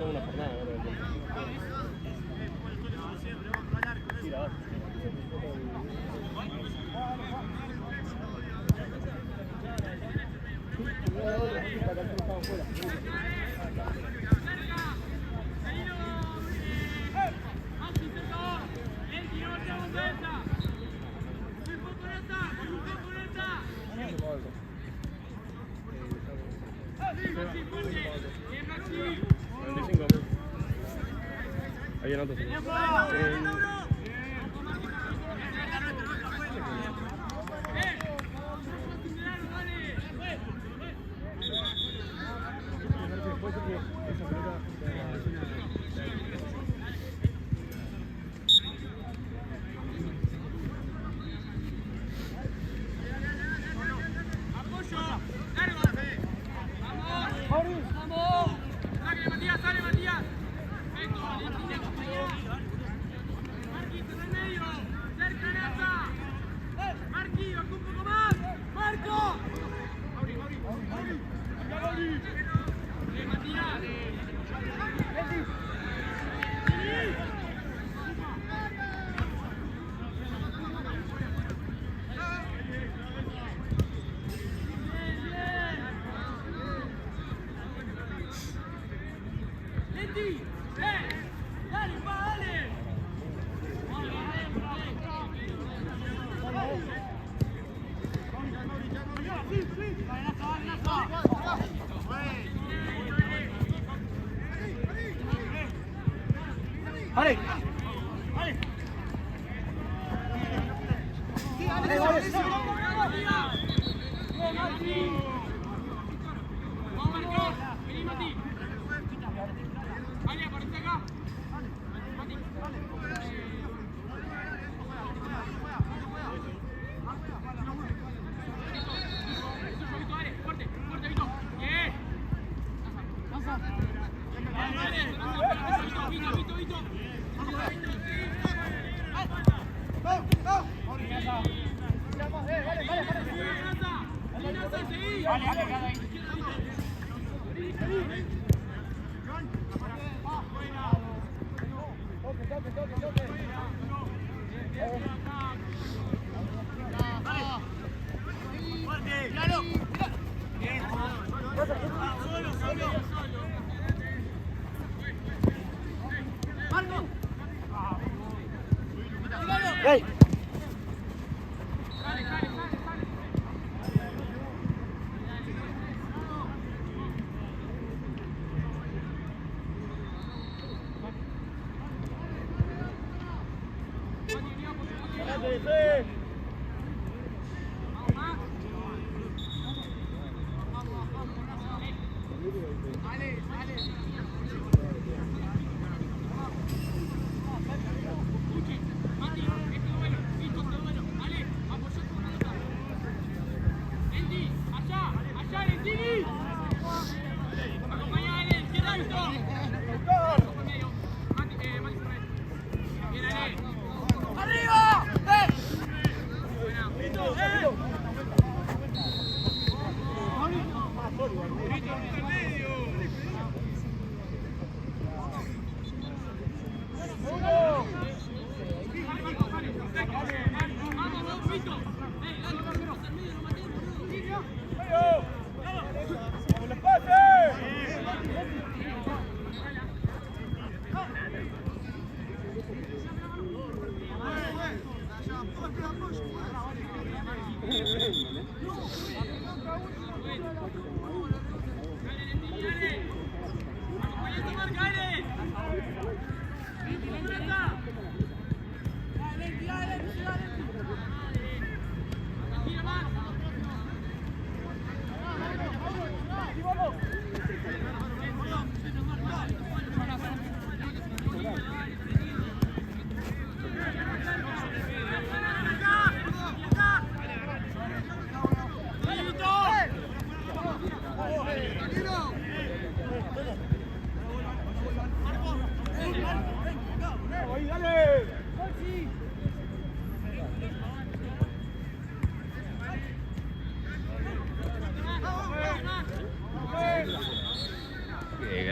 toda una jornada, ¿no? Tira, ahí anoto. ¡Vale! ¡Ey!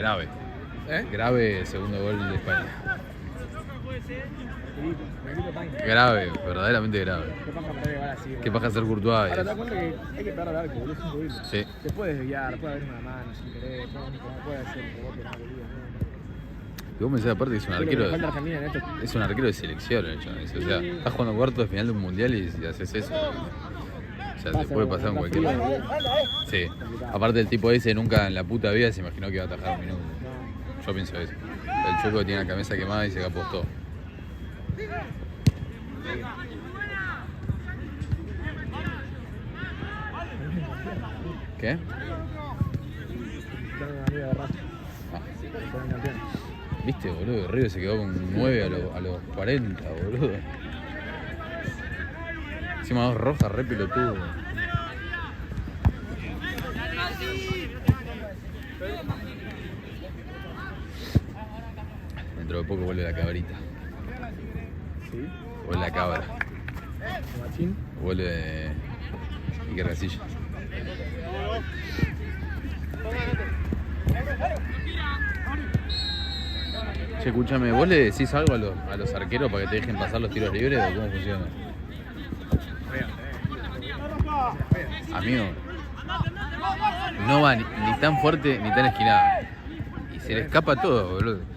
Grave. Grave segundo gol de España. Grave, verdaderamente grave. ¿Qué pasa hacer Courtois? Ahora te das cuenta que hay que pegar al arco, boludo, es increíble. Sí. Te puedes desviar, puede haber una mano sin querer, puede hacer un rebote, no, boludo. Y vos me decís aparte que es un Creo que arquero. le falta a Argentina en esto. Es un arquero de selección, el chabón ese. O sea, estás jugando cuartos de final de un mundial y haces eso. O sea, te puede pasar en cualquier lado. Sí. Aparte el tipo ese nunca en la puta vida se imaginó que iba a atajar un minuto. Yo pienso eso. El Chueco tiene la cabeza quemada y dice que apostó. ¿Qué? Tengo una amiga de raza. Fue un campeón. ¿Viste, boludo? Río se quedó con 9 a los 40, boludo. Encima dos rojas, re pelotudo. Dentro de poco vuelve la cabrita. ¿Sí? Vuelve la cabra. Machín. Vuelve Iker Casillas. Che, escúchame, ¿vos le decís algo a los arqueros para que te dejen pasar los tiros libres o cómo funciona? Amigo, no va ni tan fuerte ni tan esquinada. Y se le escapa todo, boludo.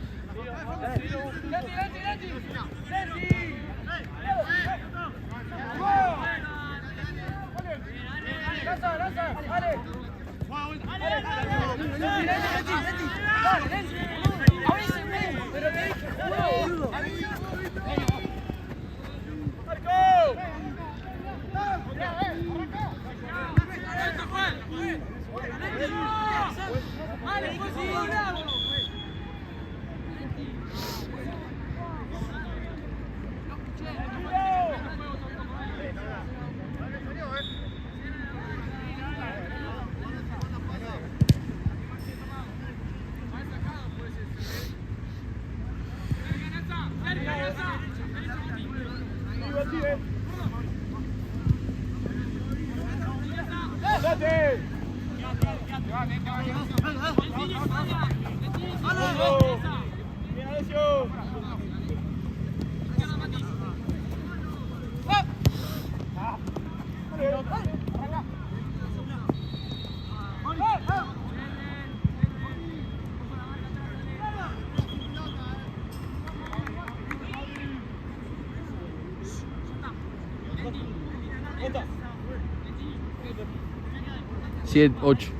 Siete, 8.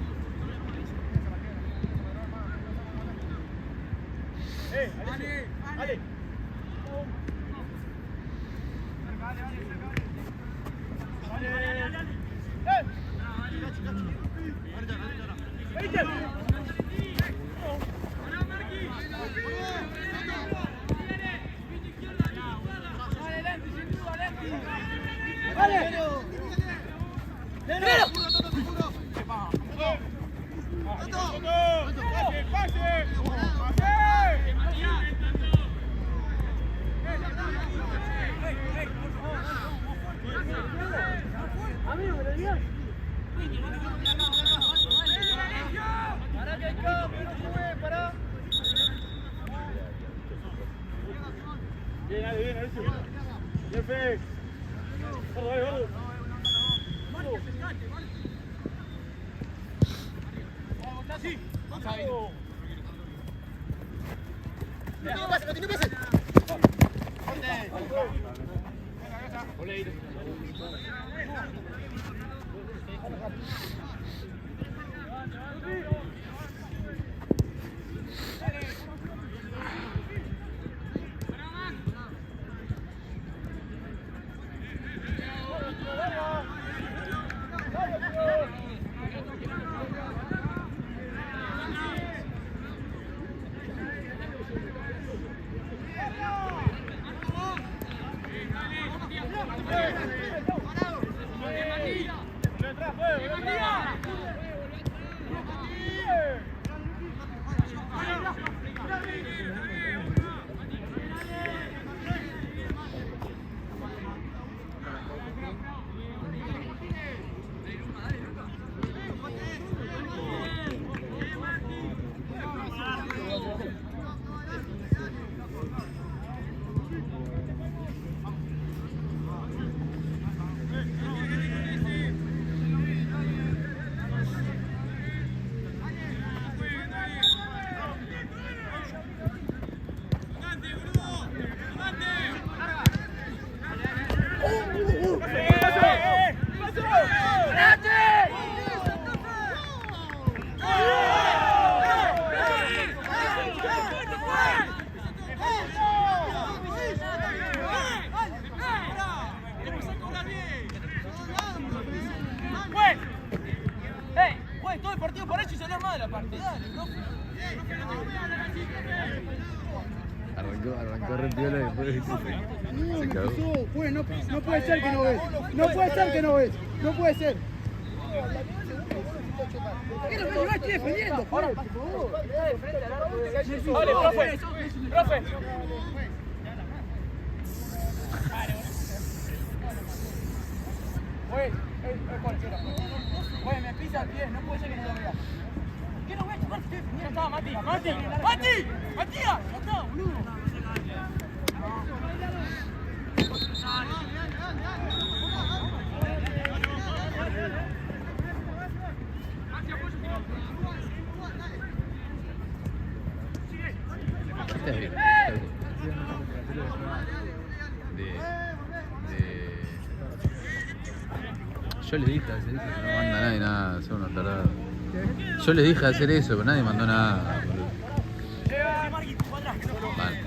arrancó re piola y después Se cagó. Bueno, no puede ser que no ves. No puede ser que no ves. No puede ser. ¿Qué lo que estoy defendiendo? Por favor. Vale, profe. Profe. Oye, me pisa el pie, no puede ser que no lo vea. ¿Qué no ves? Ya está, Mati. Matías, ya está, boludo. Estás bien. Yo les dije hacer eso, pero no manda nadie nada, son unos tarados. Yo les dije hacer eso, pero nadie mandó nada, boludo. Vale.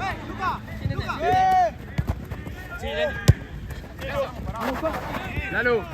¡Lalo!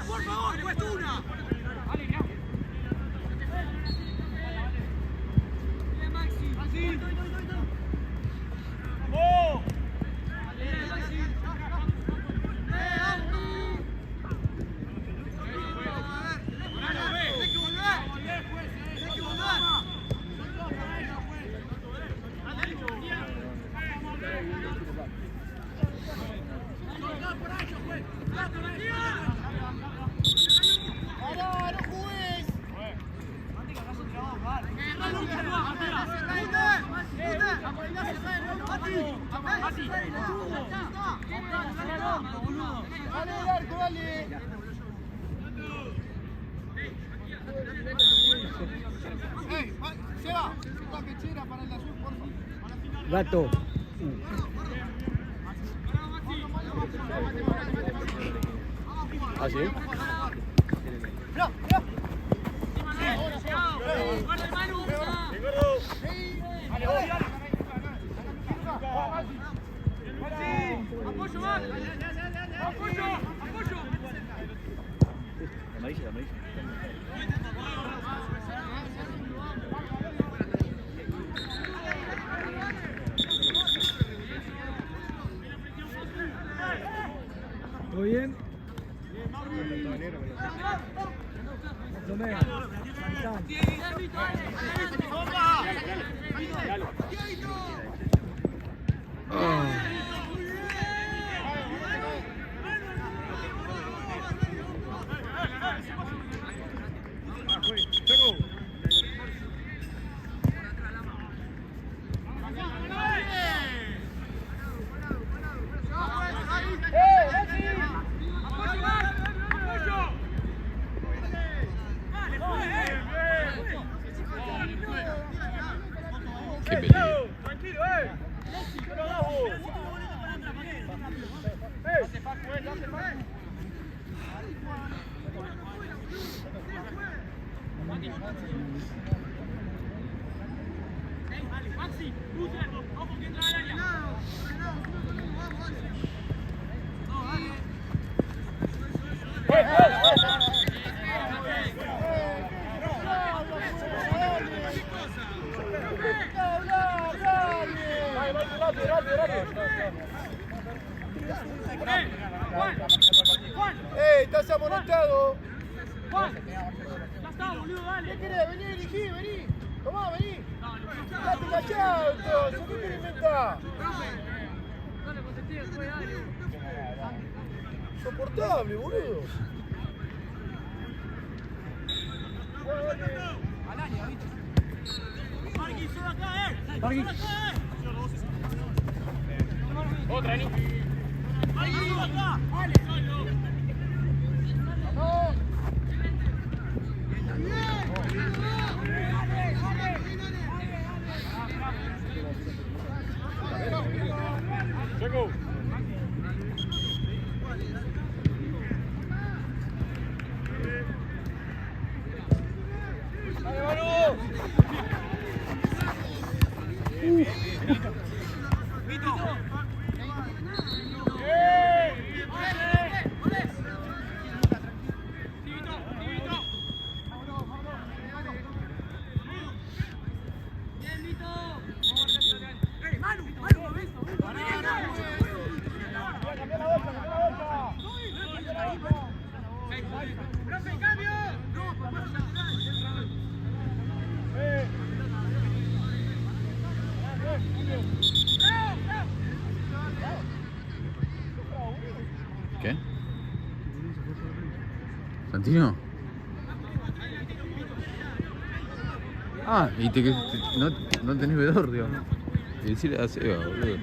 Por favor, cuesta una. Gato. ¿Ah, sí? ¿Todo bien? Qué peligro. Tranquilo, Maxi, ojo que entra al área. ¡Estás amonestado! Juan, ya está, boludo, dale. ¿Qué querés? Vení, elegí, vení. Tomá, vení. Date callado, entonces. ¿Qué querés inventar? Dale, contesté después, dale. Insoportable, boludo. Otra, Ni. Checo. ¿Qué? ¿Santino? Ah, y no tenés vedor, digamos. Y decirle a Seba, boludo.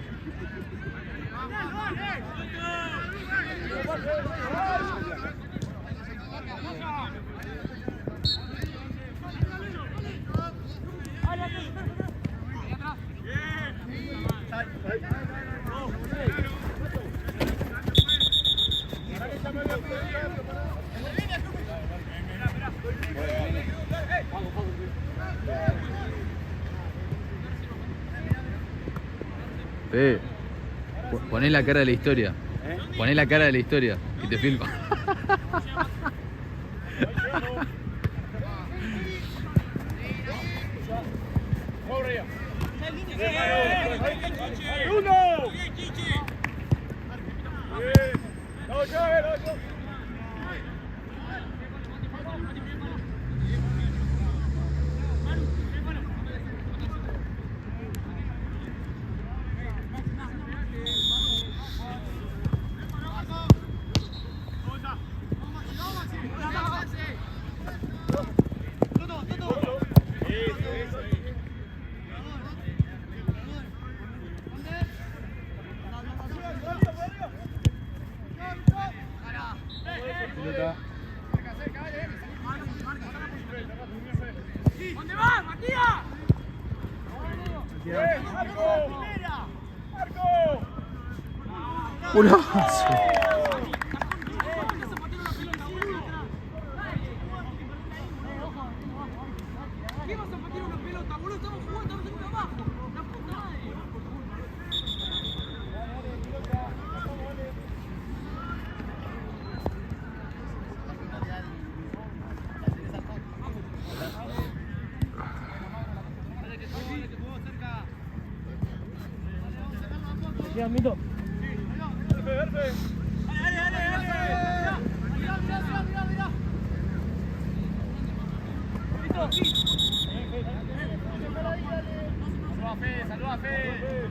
Poné la cara de la historia. Poné la cara de la historia y te filmo. ¿Dónde vas, Matías? ¡Golazo! ¿Qué vas a patear una pelota, boludo? Estamos jugando, estamos en abajo. La puta madre. Ya, Mito. Saluda a Fede.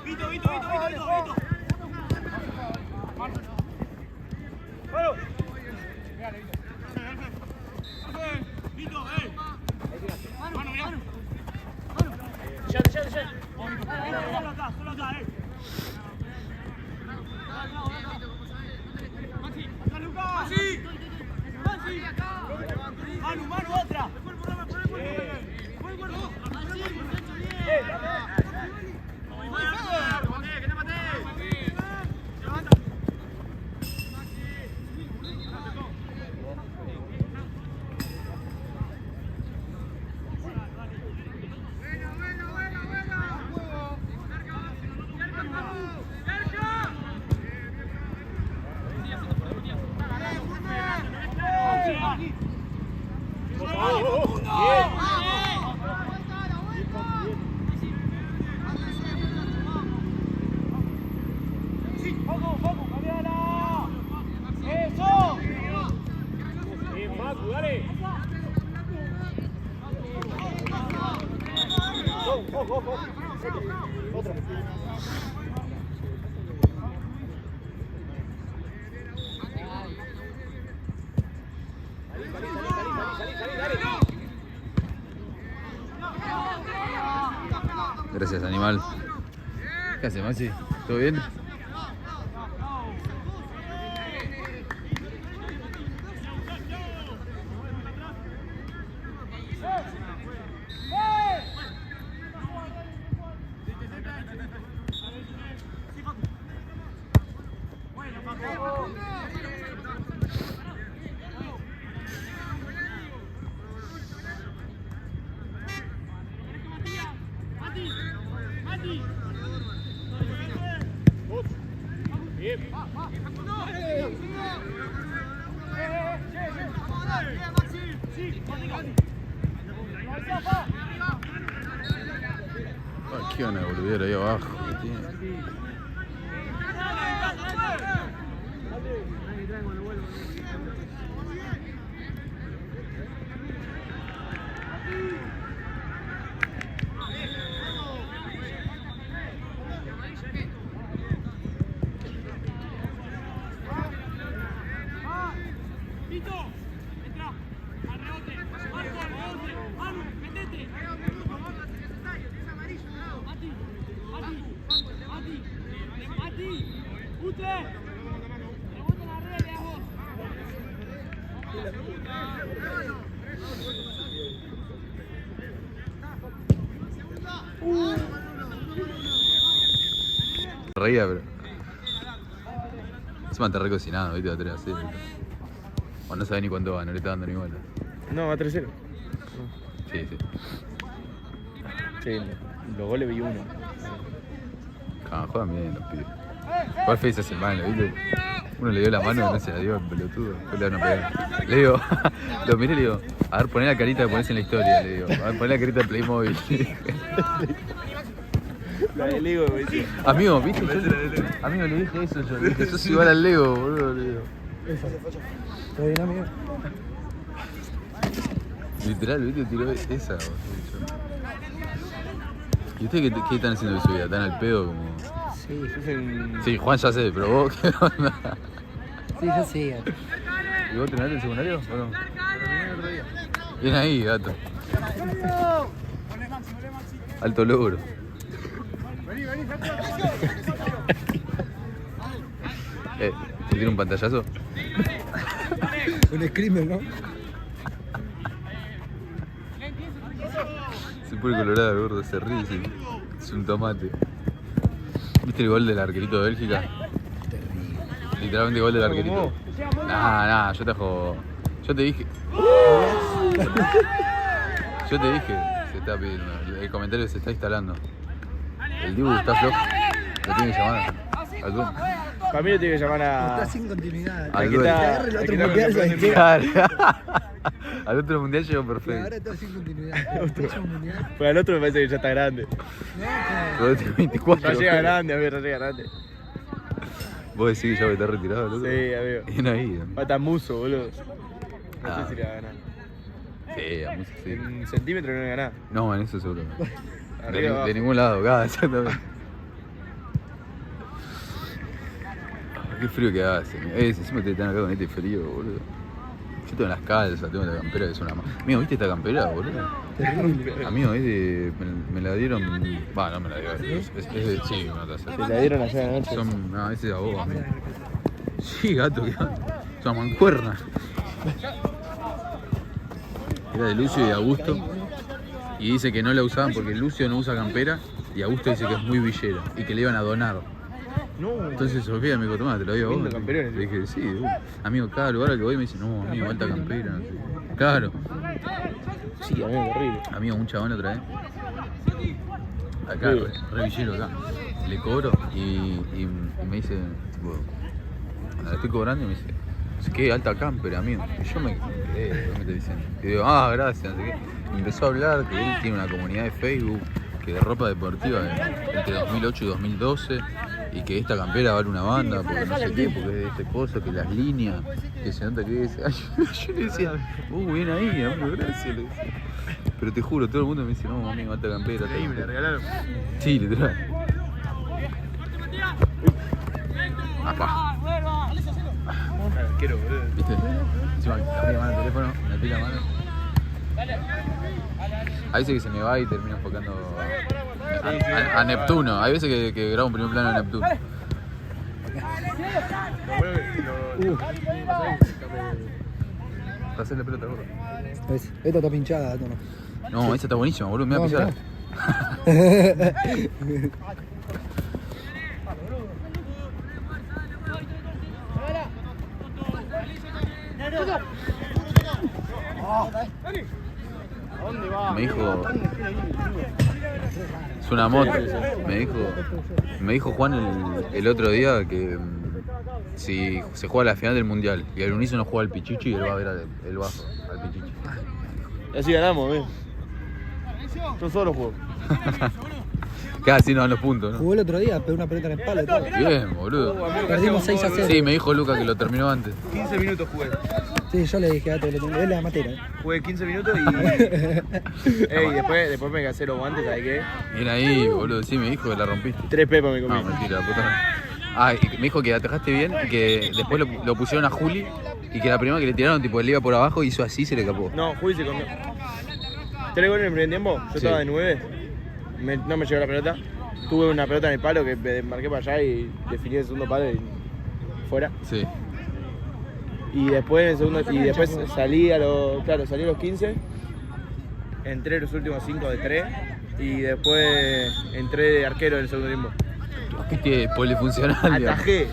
Vito, Vito, Vito, Vito, Vito, Vito. Bueno. Vito, Mano, mirá. Ya. Solo acá, Manu, otra. Vamos, cambiala. Eso. Bien, Macu, dale. Otra. Gracias, animal. ¿Qué hace, Maxi? ¿Todo bien? Ay, qué van a volver ahí abajo. Reía, pero. Encima está recocinado, ¿viste? Va a tener así. O no sabe ni cuánto va, no le está dando ni bola. No, va 3-0. Sí. Sí, los goles vi uno. Juegan bien los pibes. Igual Fede se hace mal, ¿viste? Uno le dio la mano y no se la dio, pelotudo. Después le van a pegar. Le digo, lo miré y le digo, a ver, poné la carita que ponés en la historia, le digo. A ver, poné la carita de Playmobil. La de Lego, me decía. Amigo, ¿viste? Amigo, le dije eso yo. Le dije, sos igual al Lego, boludo, le digo. ¿Todo bien, amigo? Literal, ¿viste? Tiró esa, boludo. ¿Y ustedes qué están haciendo de su vida? ¿Están al pedo como...? Sí, yo soy un... Sí, Juan ya sé, pero vos, ¿qué onda? Sí, yo sí. ¿Y vos terminaste el secundario o no? Bien ahí, gato. Alto logro. ¿Te tiene un pantallazo? Un screamer, ¿no? Se pone colorado, gordo, se ríe, sí. Es un tomate. ¿Viste el gol del arquerito de Bélgica? Terrible. Literalmente gol del arquerito. Nah, yo te jodo. Yo te dije. Yo te dije. Se está pidiendo. El comentario se está instalando. El Dibu está flojo. Lo tiene que llamar al Zoom. Para mí lo tiene que llamar Está a... sin continuidad. Al Que dueño. te agarre el otro mundial, ¿sabes qué? Claro. Al otro mundial llegó Que perfecto. ahora está sin continuidad. El próximo mundial. Pues al otro me parece que ya está grande. No, Pero este 24. Ya llega grande, amigo, ya llega grande. Vos decís que ya voy a estar retirado, loco. Sí, amigo. Bien ahí. Falta muso, boludo. No Ah. sé si le va a ganar. Sí, a música, sí. En centímetros no le gana. No, en eso seguro. Arriba, abajo. De ningún lado, cada exactamente. Qué frío que hace. Encima te están acá con este frío, boludo. Yo tengo las calzas, tengo la campera que es una más. Amigo, ¿viste esta campera, boludo? Terrible. Amigo, es de. Me la dieron. Va, no me la dieron. Es de. Sí, una taza. Te la dieron ayer anoche. No, ese es a vos, amigo. Sí, gato, es una mancuerna. Era de Lucio y de Augusto. Y dice que no la usaban porque Lucio no usa campera y Augusto dice que es muy villero y que le iban a donar. No. Entonces Sofía me dijo, tomá, te lo doy a vos. Lindo camperones. Le dije, sí, amigo, cada lugar al que voy me dice, no, amigo, alta campera, no sé. Claro. Sí, amigo, horrible. Amigo, un chabón otra vez. Acá, re villero acá. Le cobro y me dice, bueno, le estoy cobrando y me dice, qué alta camper, amigo. Y yo me quedé, ¿qué me está diciendo? Y digo, gracias, no sé qué. Y empezó a hablar que él tiene una comunidad de Facebook que de ropa deportiva entre 2008 y 2012 y que esta campera vale una banda porque no sé qué, porque es de este coso, que las líneas, que se nota que es. Yo le decía, bien ahí, amigo, gracias. Le decía. Pero te juro, todo el mundo me dice, no, amigo, alta campera. Sí, me la regalaron. Sí, literal. Apá. Quiero, boludo. ¿Viste? Encima cambié mano el teléfono, metí la mano. Hay veces que se me va y termino enfocando a Neptuno. Hay veces que grabo un primer plano de Neptuno. Pasé la pelota, gordo. Esta está pinchada, gato, no. No, esa está buenísima, boludo. Me voy a No, pisar. Me dijo. Es una moto. Me dijo Juan el otro día que si se juega la final del mundial y el unísono juega al Pichichi, él va a ver el bajo, al Pichichi. Y así ganamos, Yo solo juego. Casi no dan los puntos, ¿no? Jugó el otro día, pegó una pelota en el palo y todo. Bien, boludo. Perdimos 6-0. Sí, me dijo Luca que lo terminó antes. 15 minutos jugué. Sí, yo le dije a gato, él es la matera. Jugué 15 minutos y. Después me casé los guantes, ¿sabes qué? Bien ahí, boludo. Sí, me dijo que la rompiste. 3 pepas me comí. No, mentira, puta. Y me dijo que atajaste bien y que después lo pusieron a Juli y que la primera que le tiraron, tipo, él iba por abajo y hizo así y se le escapó. No, Juli se comió. 3 goles en el primer tiempo, yo estaba de 9. No me llegó la pelota. Tuve una pelota en el palo que me marqué para allá y definí el segundo palo y fuera. Sí. Y después en el segundo, salí a los 15. Entré los últimos 5 de 3 y después entré de arquero en el segundo tiempo. Qué polifuncional. Atajé.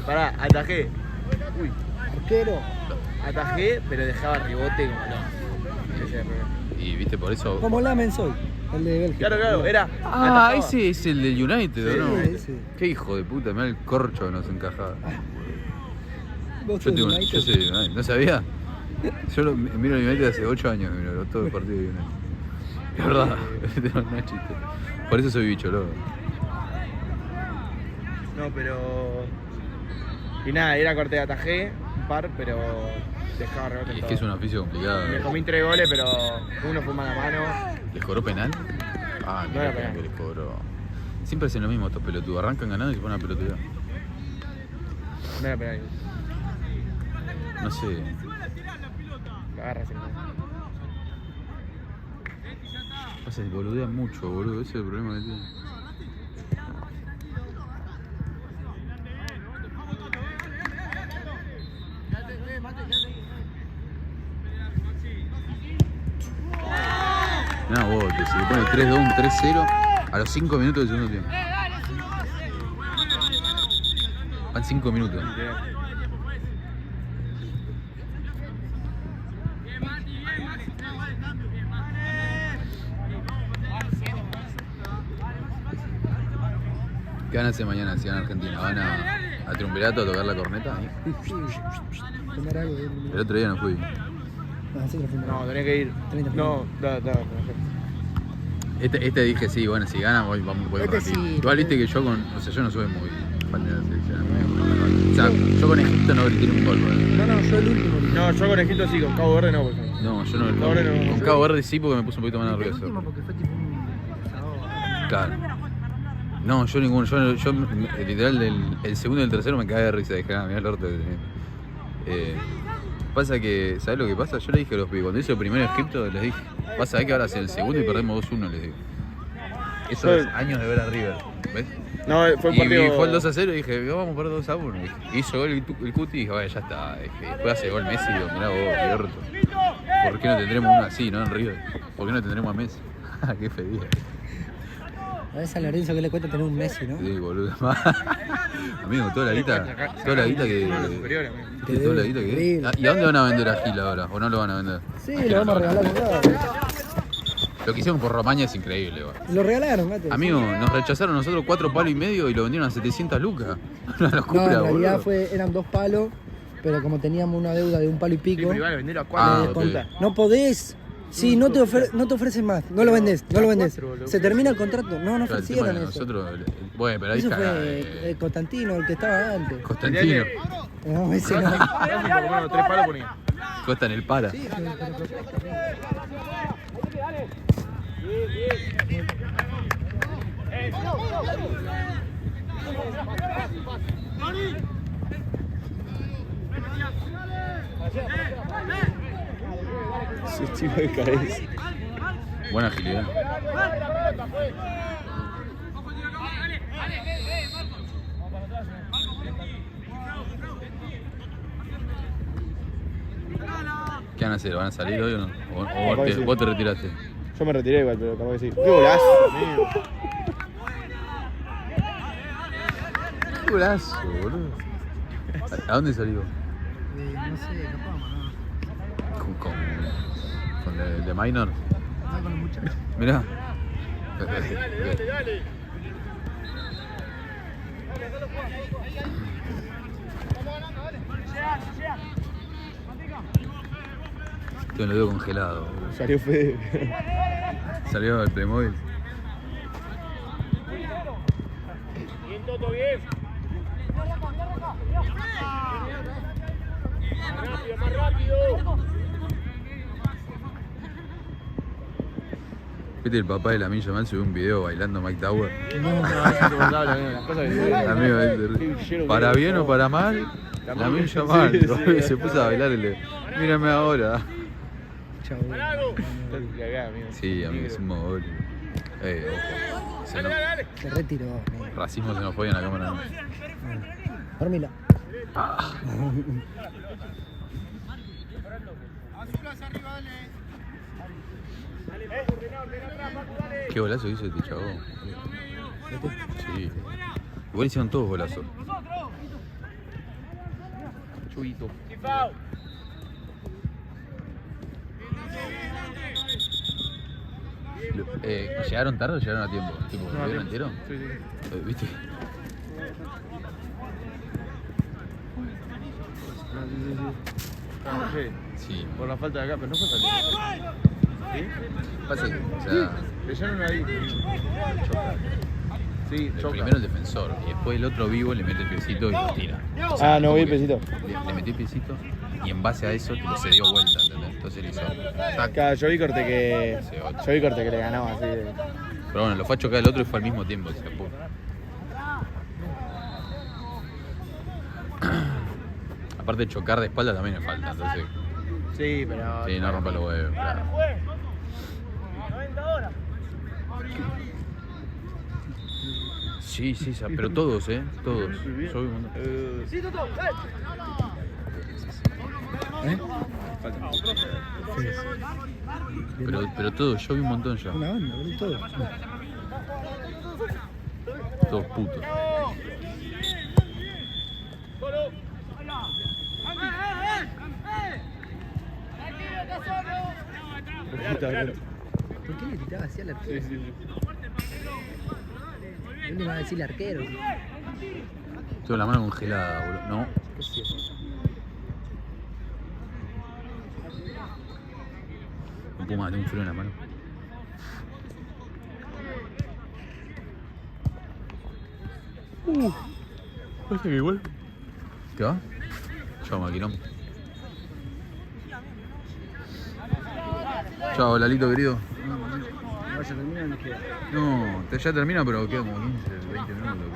Uy, Arquero. atajé, pero dejaba rebote como no. Y viste, por eso. Como Lamen soy, el de Bélgica. Claro, era. Ah, atajaba. ese es el del United, Sí, ¿o no? ese. Qué hijo de puta, mirá el corcho que nos encajaba. ¿Vos Yo sos de United? soy de United, ¿no sabía? Yo miro el United hace 8 años, miro todos los partidos de United. Es verdad, no es chiste. Por eso soy bicho, loco. No, pero. Y nada, era corte de atajé, un par, pero dejaba rebote. Y es que es un oficio complicado. Me comí 3 goles, pero uno fue mano a mano. ¿Les cobró penal? Ah, No era penal. que les cobró. Siempre hacen lo mismo estos pelotudos, arrancan ganando y se ponen a pelotudear. No era penal. No sé. La agarra sin nada. Pasa que boludean mucho, boludo, ese es el problema que tiene. No, vos, si le pone 3-2, un 3-0 a los 5 minutos del segundo tiempo. Van 5 minutos. ¿Qué van a hacer mañana si van a Argentina? ¿Van a Triunvirato a tocar la corneta? Tomar algo. El otro día no fui. Nosotros fuimos. No, tenés que ir. 30 No, Este dije, sí, bueno, si ganan voy Este para sí. aquí. Igual viste que yo yo no soy muy fan de la selección. O sea, yo con Egipto no grité un gol, boludo. No, yo el último. No, yo con Egipto sí, con Cabo Verde no, por ejemplo. No, yo no. Ahora no. Con Cabo Verde sí porque me puse un poquito más El nervioso. último porque fue tipo un. Claro. No, yo ninguno. Yo literal, el segundo y el tercero me cagué de risa. Dije, mirá el orto. Pasa que, ¿sabes lo que pasa? Yo le dije a los pibes, cuando hice el primer Egipto, les dije, vas a ver que ahora es el segundo y perdemos 2-1, les digo. Eso es años de ver a River, ¿ves? No, fue un partido. Y fue el 2-0 y dije, vamos a perder 2-1. Hizo gol el Cuti y dije, vaya, ya está. Dije, después hace gol Messi y digo, mirá vos, qué orto. ¿Por qué no tendremos uno así, no, en River? ¿Por qué no tendremos a Messi? Qué feliz. A ver a Lorenzo que le cuesta tener un Messi, ¿no? Sí, boludo. Amigo, toda la guita que... Toda la guita que... ¿Y a dónde van a vender a Gil ahora? ¿O no lo van a vender? Sí, lo vamos a regalar. Lo que hicieron por Romaña es increíble, boludo. Lo regalaron, mate. Amigo, nos rechazaron nosotros 4 palos y medio y lo vendieron a 700 lucas. Una locura, No, en realidad boludo. eran 2 palos, pero como teníamos una deuda de 1 palo y Sí, pico, pero igual vender a Ah, cuatro ok. contra. no podés. Sí, no te ofrecen más, no lo vendés, no lo vendés. Se termina el contrato, no Claro, el tema ofrecieron que eso. nosotros... Bueno, pero ahí Eso cagada, fue Constantino, el que estaba antes. Constantino. No, ese no. Por lo menos 3 palos ponía. Costa en el para. Ese chico de cabeza. Buena agilidad. ¿Qué van a hacer? ¿Van a salir hoy o no? ¿O vos te retiraste? Yo me retiré igual, pero capaz que sí. ¡Qué golazo, amigo! ¡Qué golazo, boludo! ¿A dónde salió? No sé, capaz, no. ¿Con de Minor? No con los muchachos. Mirá. Estoy en el dedo congelado, boludo. Salió Fede. Salió el Playmobil. Bien, Toto, bien. Más rápido. ¿Viste el papá de la Milla Man subió un video bailando Mike Tower? No, es insoportable, amigo. Las cosas que se ven. Amigo, para bien o para mal, la Milla Man. Sí, sí. Se puso a bailar el de, mírame ahora. Chau. Estás cagada, amigo. Sí, amigo, es un mogol. Ojo. Se retiró. amigo. Racismo xenofobia en la cámara. Dormila. Qué golazo hizo este chavo. Sí. Igual hicieron todos golazos. Chubito. ¿Llegaron tarde o llegaron a tiempo? ¿Tipo, ¿lo vieron entero? Sí, sí. ¿Viste? Sí. Por la falta de acá, pero no fue falta. ¿Sí? Pasa que, o sea, Pero ya no lo vi. Sí, el choca. primero el defensor y después el otro vivo le mete el piecito y lo tira. O Ah, no como vi el que piecito. Le metió el piecito y en base a eso tipo, se dio vuelta, ¿entendés? Entonces le hizo. tac. Claro, yo vi corte que. Sí, ocho. Yo vi corte que le ganaba así de. Pero bueno, lo fue a chocar el otro y fue al mismo tiempo. Se escapó. Aparte de chocar de espalda también es falta, entonces. Sí, pero. Sí, no rompa los huevos, claro. 90 horas. Sí, pero todos, todos. Yo vi un montón. Sí, Toto. ¿Eh? Pero todos, yo vi un montón ya. Una banda, boludo, todo. Todos putos. ¿Por qué le gritaba así al arquero? Él le va a decir al arquero. Tengo la mano congelada, boludo. No. ¿Qué es eso? No puedo más, tengo un frío en la mano. Parece que igual. ¿Qué va? Chao, maquinón. Chao, Lalito querido. ya termina, nos queda. No, ya termina, pero queda como 15, 20 minutos.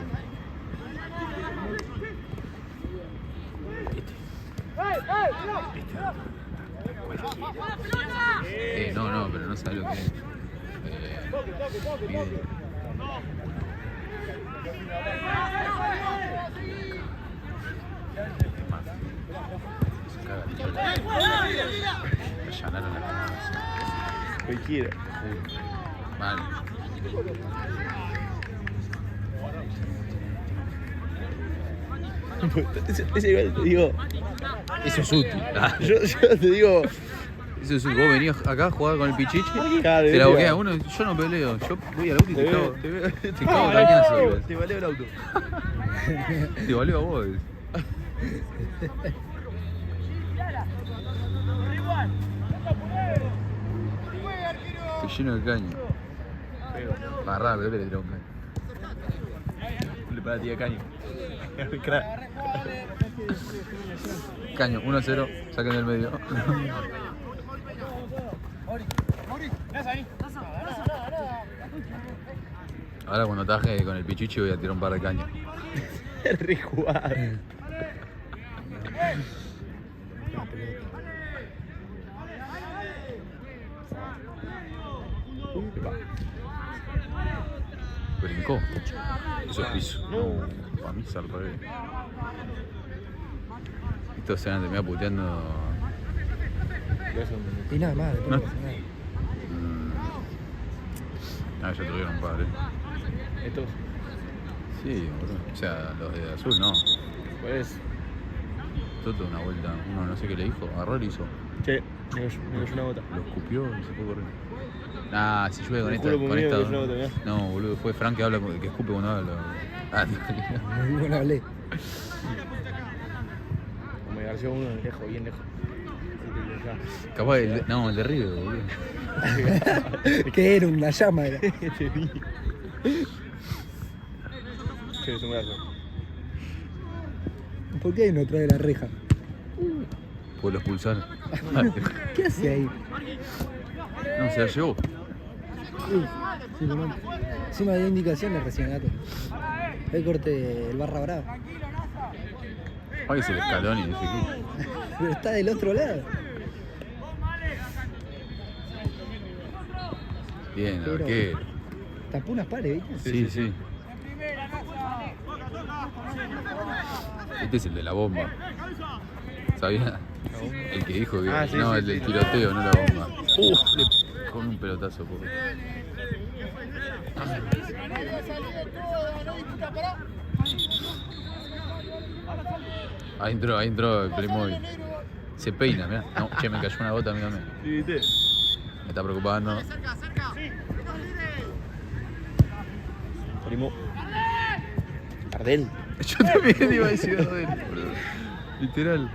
No, pero no sabes lo que es. Miguel. Allanaron la casa. Cualquiera. Mal. Ese igual te digo. Eso es útil. Yo te digo. Eso es útil. Vos venías acá a jugar con el Pichichi, Claro, te la digo. boquea uno. Yo no peleo. Yo voy al auto y te Te cago cañazo. Te valeo el auto. Te valió a vos. Estoy lleno de caña. Agarrá, pero le tiró un caño. Le para ti a Caño. Crack. Caño, 1-0, saquen del medio. Ahora cuando taje con el Pichichi voy a tirar un par de caños. Re jugado. Brincó. Eso es piso. No, para mí es al revés. Estos se van a terminar puteando. Y nada más, después No. no pasa nada. Ah, ya tuvieron un par, Estos. Sí, boludo. O sea, los de azul no. Pues. Toto una vuelta, uno no sé qué le dijo, agarró y hizo. Che, me cayó una gota. Lo escupió y se fue corriendo. Ah, si llueve con Te esta. juro por Con mí que esta me cayó una gota, mirá. no, boludo, fue Frank que habla, que escupe cuando habla. Ah, Muy buena hablé. Como me garció uno de lejos, bien lejos. capaz no, el de River, boludo. Que era una llama, era. Che, es un brazo. ¿Por qué no trae la reja? Pues lo expulsaron. ¿Qué hace ahí? No, se la llevó. Sí, no. Encima de indicaciones recién gato. El corte el barra brava. Ay, es el escalón y ese equipo. Pero está del otro lado. Bien, Pero- arquero. Tapó unas pares, ¿viste? Sí, sí. Este es el de la bomba. ¿Sabía? El que dijo que. Ah, sí, no, sí, el del sí. tiroteo, no la bomba. Con un pelotazo, pobre. Ahí entró el Playmobil. Se peina, mirá. No, che, me cayó una gota a mí también. ¿Sí, viste? Me está preocupando. Primo. Ardel. Yo también iba a decir Ardel, boludo. Literal.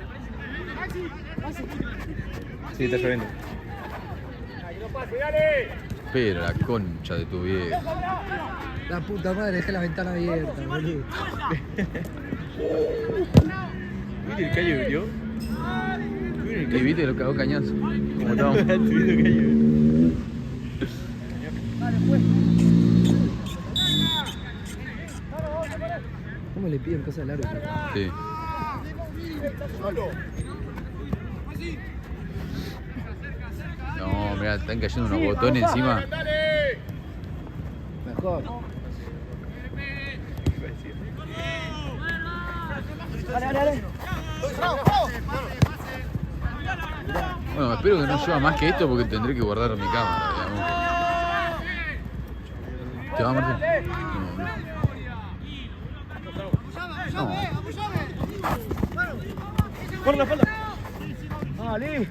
Sí, está lloviendo. Pero la concha de tu vieja. La puta madre, dejé la ventana abierta, boludo. ¿Viste el callo que dio? Y viste, lo cagó cañazo. Como estábamos. ¿Viste el callo? ¿Cómo le piden cosas al árbitro? Sí. No, mirá, están cayendo unos botones encima. Mejor. Bueno, espero que no lleva más que esto porque tendré que guardar mi cámara, digamos. ¿Te va, Martín? No, no. ¡Por la espalda! ¡Dale!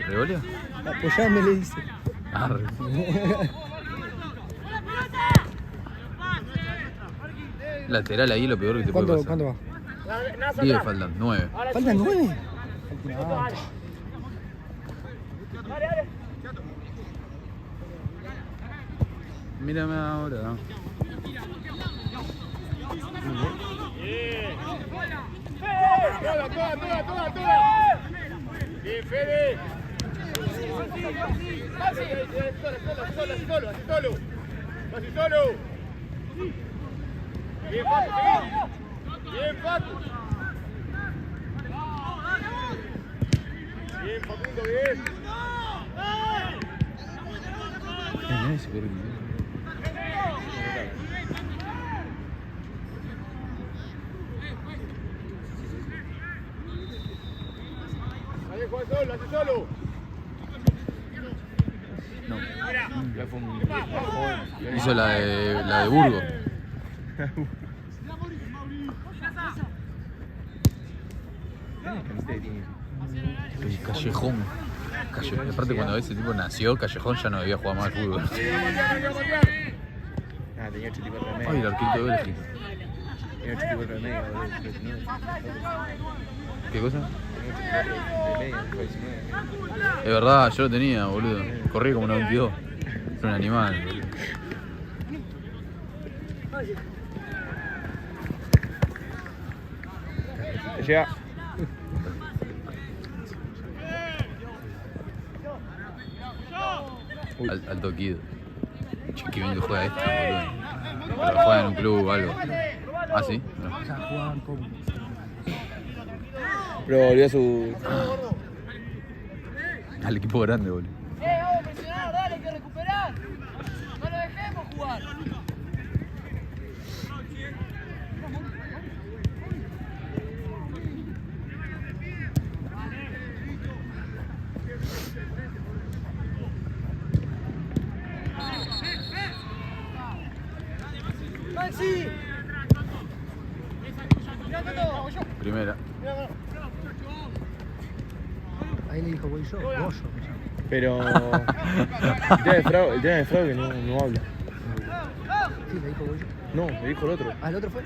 ¿Revolea? Apoyame, le dice. Arre. Lateral ahí lo peor que te puede ¿Cuánto, pasar. ¿Cuánto va? 10 faltan, 9. ¿Faltan 9? No. Mírame ahora. ¡Toda! ¡Bien, Fede! Bien, Facu, bien, Facu. Bien, Facundo, bien. Se corre. Dale, Juan solo, hace solo. No. Ya fue un bajón. Hizo la de Burgos. El Callejón. Aparte cuando ese tipo nació, Callejón ya no debía jugar más al fútbol. Ah, tenía 84 de media. Ay, el arquito de Bélgica. Tenía 84 de media, boludo. ¿Qué cosa? Tenía 84 de media, 19. Es verdad, yo lo tenía, boludo. Corría como una 22. Era un animal, boludo. Llega. Alto Kid. Che, qué bien que juega este, boludo. Pero juega en un club o algo. Ah, sí. No. O sea, jugaban como. Pero volvió a su. Al equipo grande, boludo. Vamos a presionar, dale, hay que recuperar. No lo dejemos jugar. Maxi. Primera. Ahí le dijo, voy yo, Goyo me llamo. Pero. El tema de Frau que no habla. Sí, le dijo, voy yo. No, me dijo el otro. Ah, ¿el otro fue?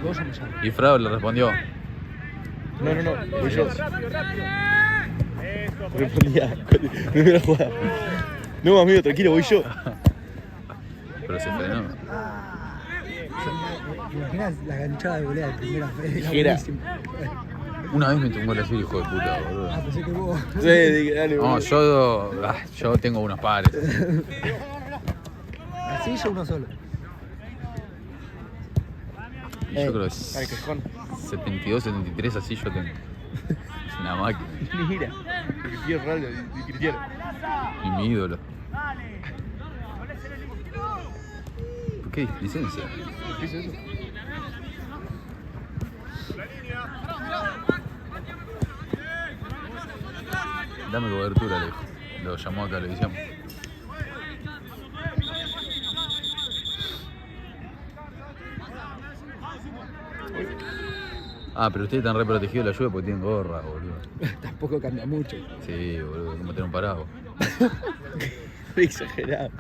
Goyo me llamo. Y Frado le respondió. No, voy yo. Respondía. Primera jugada. No, amigo, tranquilo, voy yo. Pero se frenó. ¿Te imaginas la ganchada de volea de primera fe? Era Era. buenísimo. Una vez me tumbó la serie, hijo de puta, boludo. Ah, pensé que vos. Sí, dije, dale, No, boludo. yo tengo unos pares. Así yo uno solo. Y yo creo que Al cajón. 72, 73 así yo tengo. Es una máquina. Mira. El Cristiano Ronaldo, el Cristiano. Y mi ídolo. ¿Por qué licencia? ¿Qué es eso? Dame cobertura, le dijo. Lo llamó a televisión. Ah, pero ustedes están re protegidos de la lluvia porque tienen gorra, boludo. Tampoco cambia mucho. Sí, boludo, como tener un paraguas. Exagerado.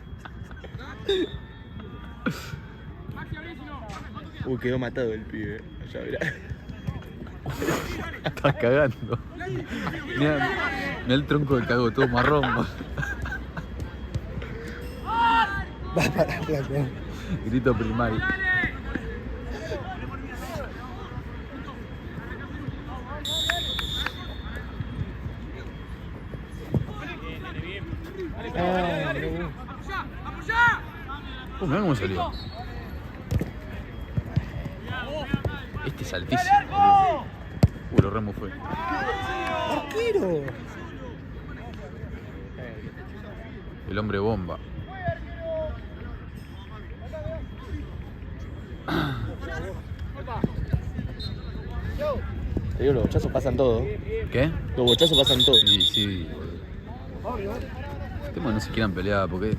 Quedó matado el pibe. Allá verá. Estás cagando. Mirá el tronco del cago todo marrón. Va para flaco. Grito primario. Mirá cómo salió. Este es altísimo, boludo. Lo remo fue. ¡Arquero! El hombre bomba. Te digo, los bochazos pasan todo. ¿Qué? Los bochazos pasan todo. Sí, sí, boludo. El tema no se quieran pelear porque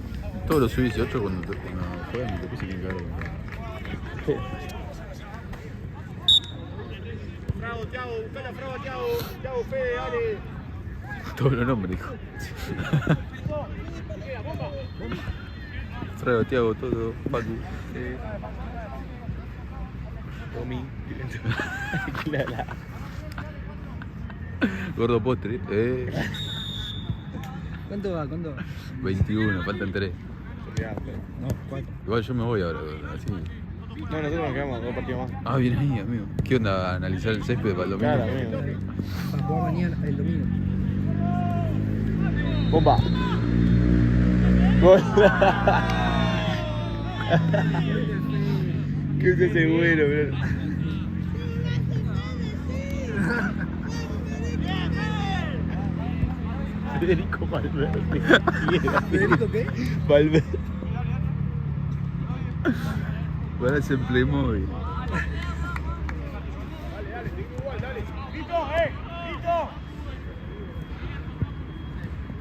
todos los sub-18 cuando juegan después se quieren cagar. Bravo, Thiago, buscá la Frau, Thiago. Thiago, Fede, dale. Todos los nombres, dijo. Frego, Thiago, todo, Pacu. Tommy. Gordo postre, ¿Cuánto va? 21, faltan 3. No, 4. Igual yo me voy ahora, así. No, nosotros nos quedamos 2 partidos más. Ah, bien ahí, amigo. ¿Qué onda analizar el césped para el domingo? Claro, amigo. Para jugar mañana, el domingo. Bomba. Gol. ¿Qué es ese bueno, bro? Federico Valverde. ¿Federico qué? Valverde. Parece en Playmobil. ¡Listo, ¡Listo!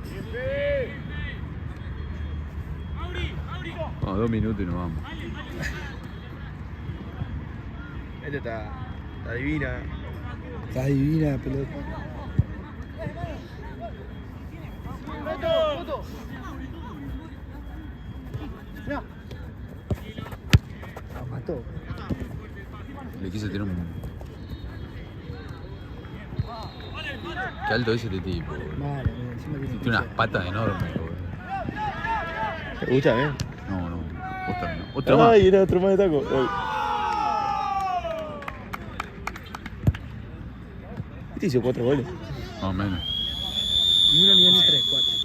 ¡Bien, Fede! Vamos, 2 minutos y nos vamos. Esta está divina. Está divina la pelota. La mató. Le quise tirar un... Qué alto es este tipo, boludo. Malo, encima Tiene unas patas enormes, boludo. ¿Te gusta bien? No, no. Otra, no. Otra más. Ay, era otro más de taco. Ay. Este hizo 4 goles. Más o menos. Ni uno, ni dos, ni tres, 4.